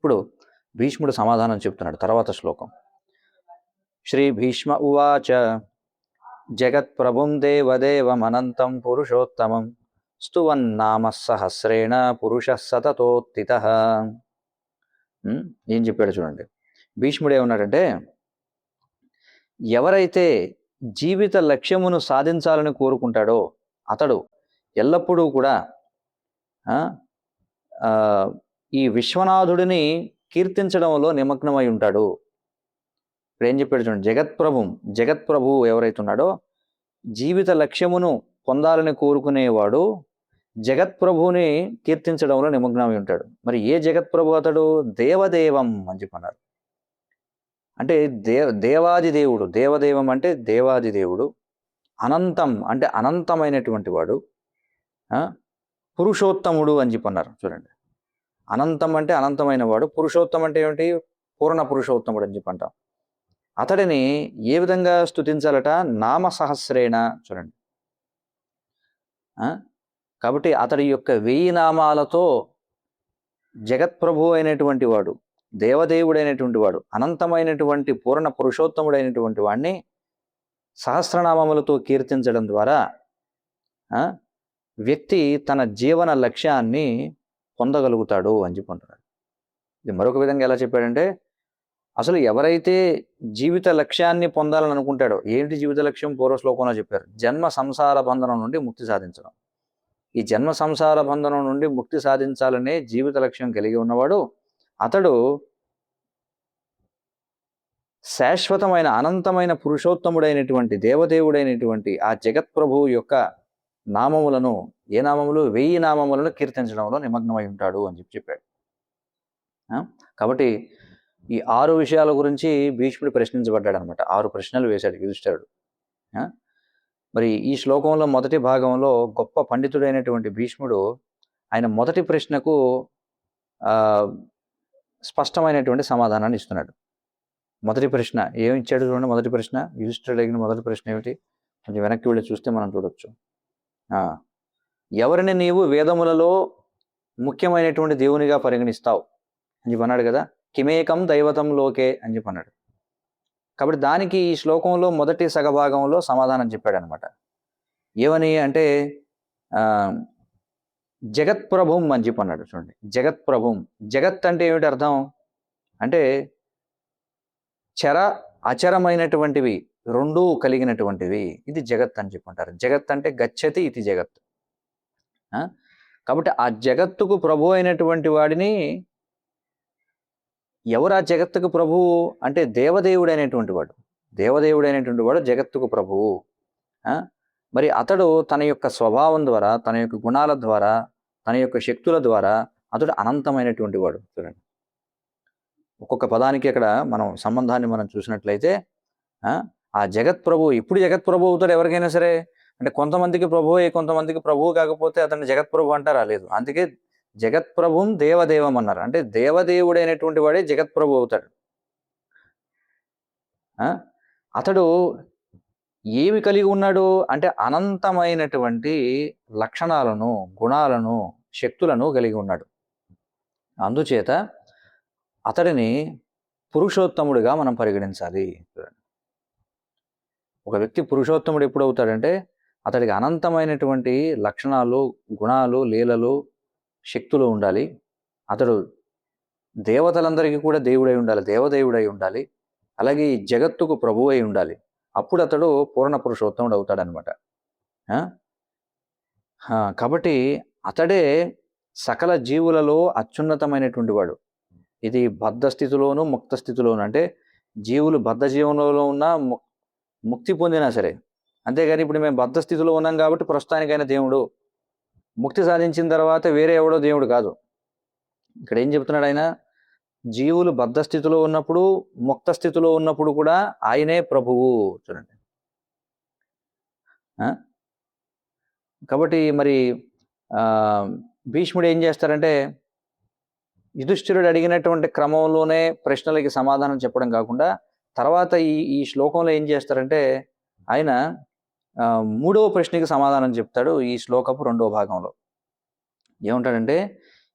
ఇప్పుడు భీష్ముడు సమాధానం చెప్తున్నాడు తర్వాత శ్లోకం. శ్రీ భీష్మ ఉవాచ జగత్ప్రభుం దేవదేవమనంతం పురుషోత్తమం స్తువన్నామ సహస్రేణ పురుష సతతోత్థితః. ఏం చెప్పాడు చూడండి. భీష్ముడు ఏమన్నాడంటే, ఎవరైతే జీవిత లక్ష్యమును సాధించాలని కోరుకుంటాడో అతడు ఎల్లప్పుడూ కూడా ఈ విశ్వనాథుడిని కీర్తించడంలో నిమగ్నమై ఉంటాడు. ఇప్పుడు ఏం చెప్పాడు చూడండి. జగత్ప్రభు ఎవరైతే ఉన్నాడో జీవిత లక్ష్యమును పొందాలని కోరుకునేవాడు జగత్ప్రభుని కీర్తించడంలో నిమగ్నమై ఉంటాడు. మరి ఏ జగత్ప్రభు అతడు? దేవదేవం అని చెప్పన్నారు. అంటే దేవాది దేవుడు. దేవదేవం అంటే దేవాది దేవుడు. అనంతం అంటే అనంతమైనటువంటి వాడు. పురుషోత్తముడు అని చెప్పన్నారు చూడండి. అనంతం అంటే అనంతమైన వాడు, పురుషోత్తం అంటే ఏమిటి? పూర్ణ పురుషోత్తముడు అని చెప్పంటాం. అతడిని ఏ విధంగా స్తుతించాలట? నామ సహస్రేణ. చూడండి. కాబట్టి అతడి యొక్క 1000 నామాలతో జగత్ప్రభు అయినటువంటి వాడు, దేవదేవుడైనటువంటి వాడు, అనంతమైనటువంటి పూర్ణ పురుషోత్తముడైనటువంటి వాడిని సహస్రనామములతో కీర్తించడం ద్వారా వ్యక్తి తన జీవన లక్ష్యాన్ని పొందగలుగుతాడు అని చెప్పుకుంటున్నాడు. ఇది మరొక విధంగా ఎలా చెప్పాడంటే, అసలు ఎవరైతే జీవిత లక్ష్యాన్ని పొందాలని అనుకుంటాడో, ఏంటి జీవిత లక్ష్యం? పూర్వ శ్లోకంలో చెప్పారు. జన్మ సంసార బంధనం నుండి ముక్తి సాధించడం. ఈ జన్మ సంసార బంధనం నుండి ముక్తి సాధించాలనే జీవిత లక్ష్యం కలిగి ఉన్నవాడు అతడు శాశ్వతమైన అనంతమైన పురుషోత్తముడైనటువంటి దేవదేవుడైనటువంటి ఆ జగత్ప్రభువు యొక్క నామములను, ఏ నామములు? 1000 నామములను కీర్తించడంలో నిమగ్నమై ఉంటాడు అని చెప్పాడు. కాబట్టి ఈ 6 విషయాల గురించి భీష్ముడు ప్రశ్నించబడ్డాడు అనమాట. 6 ప్రశ్నలు వేశాడు యుధిష్ఠిరుడు. మరి ఈ శ్లోకంలో మొదటి భాగంలో గొప్ప పండితుడైనటువంటి భీష్ముడు ఆయన మొదటి ప్రశ్నకు స్పష్టమైనటువంటి సమాధానాన్ని ఇస్తున్నాడు. మొదటి ప్రశ్న ఏమి ఇచ్చాడు చూడండి. మొదటి ప్రశ్న యుధిష్ఠిరుడు అడిగిన మొదటి ప్రశ్న ఏమిటి? కొంచెం వెనక్కి వెళ్ళి చూస్తే మనం చూడొచ్చు. ఎవరిని నీవు వేదములలో ముఖ్యమైనటువంటి దేవునిగా పరిగణిస్తావు అని చెప్పి అన్నాడు కదా. కిమేకం దైవతం లోకే అని చెప్పి అన్నాడు. కాబట్టి దానికి ఈ శ్లోకంలో మొదటి సగభాగంలో సమాధానం చెప్పాడు అనమాట. ఏమని అంటే జగత్ప్రభుం అని చెప్పి అన్నాడు చూడండి. జగత్ప్రభుం. జగత్ అంటే ఏమిటి అర్థం? అంటే చర అచరమైనటువంటివి రెండూ కలిగినటువంటివి, ఇది జగత్ అని చెప్పుకుంటారు. జగత్ అంటే గచ్చతి ఇది జగత్. కాబట్టి ఆ జగత్తుకు ప్రభు అయినటువంటి వాడిని ఎవరు? ఆ జగత్తుకు ప్రభువు అంటే దేవదేవుడైనటువంటి వాడు. దేవదేవుడైనటువంటి వాడు జగత్తుకు ప్రభువు. మరి అతడు తన యొక్క స్వభావం ద్వారా, తన యొక్క గుణాల ద్వారా, తన యొక్క శక్తుల ద్వారా అతడు అనంతమైనటువంటి వాడు. చూడండి, ఒక్కొక్క పదానికి అక్కడ మనం సంబంధాన్ని మనం చూసినట్లయితే ఆ జగత్ప్రభు ఇప్పుడు జగత్ప్రభు అవుతాడు ఎవరికైనా సరే. అంటే కొంతమందికి ప్రభువు, కొంతమందికి ప్రభువు కాకపోతే అతన్ని జగత్ప్రభు అంటారా? లేదు. అందుకే జగత్ప్రభుం దేవదేవం అన్నారు. అంటే దేవదేవుడైనటువంటి వాడే జగత్ప్రభు అవుతాడు. అతడు ఏమి కలిగి ఉన్నాడు అంటే అనంతమైనటువంటి లక్షణాలను, గుణాలను, శక్తులను కలిగి ఉన్నాడు. అందుచేత అతడిని పురుషోత్తముడిగా మనం పరిగణించాలి. ఒక వ్యక్తి పురుషోత్తముడు ఎప్పుడు అవుతాడంటే అతడికి అనంతమైనటువంటి లక్షణాలు, గుణాలు, లీలలు, శక్తులు ఉండాలి. అతడు దేవతలందరికీ కూడా దేవుడై ఉండాలి, దేవదేవుడై ఉండాలి. అలాగే ఈ జగత్తుకు ప్రభువు అయి ఉండాలి. అప్పుడు అతడు పూర్ణ పురుషోత్తముడు అవుతాడనమాట. కాబట్టి అతడే సకల జీవులలో అత్యున్నతమైనటువంటి వాడు. ఇది బద్ధ స్థితిలోను ముక్త స్థితిలోను, అంటే జీవులు బద్ధ జీవనంలో ఉన్న ముక్తి పొందినా సరే. అంతేగాని ఇప్పుడు మేము బద్ధ స్థితిలో ఉన్నాం కాబట్టి ప్రస్తుతానికైనా దేవుడు, ముక్తి సాధించిన తర్వాత వేరే ఎవడో దేవుడు కాదు. ఇక్కడ ఏం చెప్తున్నాడు ఆయన? జీవులు బద్ధ స్థితిలో ఉన్నప్పుడు, ముక్త స్థితిలో ఉన్నప్పుడు కూడా ఆయనే ప్రభువు. చూడండి. కాబట్టి మరి భీష్ముడు ఏం చేస్తారంటే యుధిష్ఠిరుడు అడిగినటువంటి క్రమంలోనే ప్రశ్నలకి సమాధానం చెప్పడం కాకుండా తర్వాత ఈ శ్లోకంలో ఏం చేస్తారంటే ఆయన 3వ ప్రశ్నకి సమాధానం చెప్తాడు. ఈ శ్లోకపు 2వ భాగంలో ఏమంటాడంటే,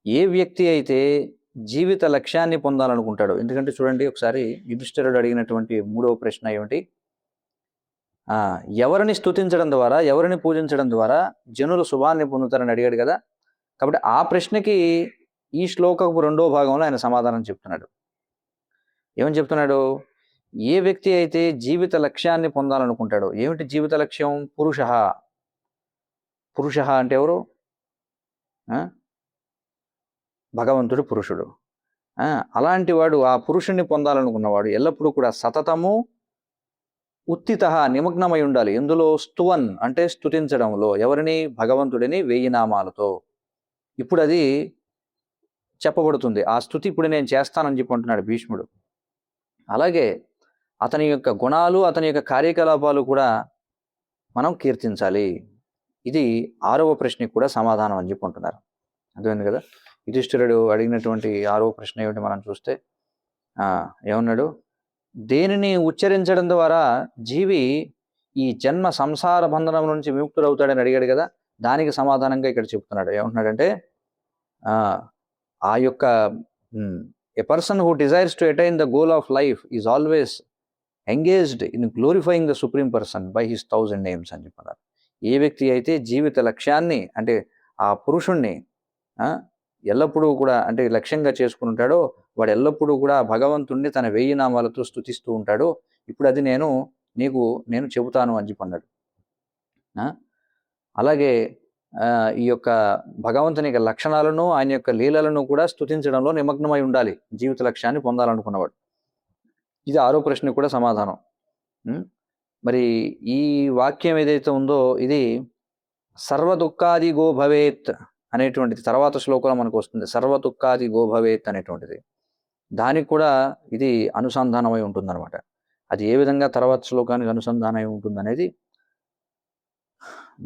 ఏ వ్యక్తి అయితే జీవిత లక్ష్యాన్ని పొందాలనుకుంటాడు. ఎందుకంటే చూడండి ఒకసారి యుధిష్ఠిరుడు అడిగినటువంటి 3వ ప్రశ్న ఏమిటి? ఎవరిని స్తుతించడం ద్వారా, ఎవరిని పూజించడం ద్వారా జనులు శుభాన్ని పొందుతారని అడిగాడు కదా! కాబట్టి ఆ ప్రశ్నకి ఈ శ్లోకపు 2వ భాగంలో ఆయన సమాధానం చెప్తున్నాడు. ఏమని చెప్తున్నాడు? ఏ వ్యక్తి అయితే జీవిత లక్ష్యాన్ని పొందాలనుకుంటాడో, ఏమిటి జీవిత లక్ష్యం? పురుషః. పురుషః అంటే ఎవరు? భగవంతుడు పురుషుడు. అలాంటి వాడు, ఆ పురుషుణ్ణి పొందాలనుకున్నవాడు ఎల్లప్పుడూ కూడా సతతము ఉత్థితః నిమగ్నమై ఉండాలి. ఎందులో? స్తువన్ అంటే స్తుతించడంలో. ఎవరిని? భగవంతుడిని 1000 నామాలతో. ఇప్పుడు అది చెప్పబడుతుంది. ఆ స్తుతి ఇప్పుడు నేను చేస్తానని చెప్పి అంటున్నాడు భీష్ముడు. అలాగే అతని యొక్క గుణాలు, అతని యొక్క కార్యకలాపాలు కూడా మనం కీర్తించాలి. ఇది 6వ ప్రశ్నకి కూడా సమాధానం అని చెప్పి అంటున్నారు. అర్థమైంది కదా? యుధిష్ఠిరుడు అడిగినటువంటి 6వ ప్రశ్న ఏమిటి మనం చూస్తే ఏమన్నాడు? దేనిని ఉచ్చరించడం ద్వారా జీవి ఈ జన్మ సంసార బంధనం నుంచి విముక్తుడవుతాడని అడిగాడు కదా, దానికి సమాధానంగా ఇక్కడ చెప్తున్నాడు. ఏమంటున్నాడంటే ఆ యొక్క a person who desires to attain the goal of life is always engaged in glorifying the supreme person by his 1000 names అని చెప్పన్నారు. ఏ వ్యక్తి అయితే జీవిత లక్ష్యాన్ని అంటే ఆ పురుషుణ్ణి ఎల్లప్పుడూ కూడా అంటే లక్ష్యంగా చేసుకుని ఉంటాడో, వాడు ఎల్లప్పుడూ కూడా భగవంతుణ్ణి తన 1000 నామాలతో స్తుతిస్తూ ఉంటాడు. ఇప్పుడు అది నేను చెబుతాను అని చెప్పి అన్నాడు. అలాగే ఈ యొక్క భగవంతుని యొక్క లక్షణాలను, ఆయన యొక్క లీలలను కూడా స్తుతించడంలో నిమగ్నమై ఉండాలి జీవిత లక్ష్యాన్ని పొందాలనుకున్నవాడు. ఇది 6వ ప్రశ్నకు కూడా సమాధానం. మరి ఈ వాక్యం ఏదైతే ఉందో ఇది సర్వ దుఃఖాది గో భవేత్ అనేటువంటిది తర్వాత శ్లోకంలో మనకు వస్తుంది. సర్వ దుఃఖాది గో భవేత్ అనేటువంటిది దానికి కూడా ఇది అనుసంధానమై ఉంటుందన్నమాట. అది ఏ విధంగా తర్వాత శ్లోకానికి అనుసంధానమై ఉంటుంది అనేది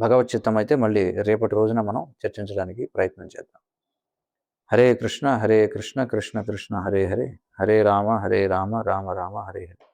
భగవత్ చిత్తం అయితే మళ్ళీ రేపటి రోజున మనం చర్చించడానికి ప్రయత్నం చేద్దాం. హరే కృష్ణ కృష్ణ కృష్ణ హరే హరే, హరే రామ రామ రామ హరే హరే.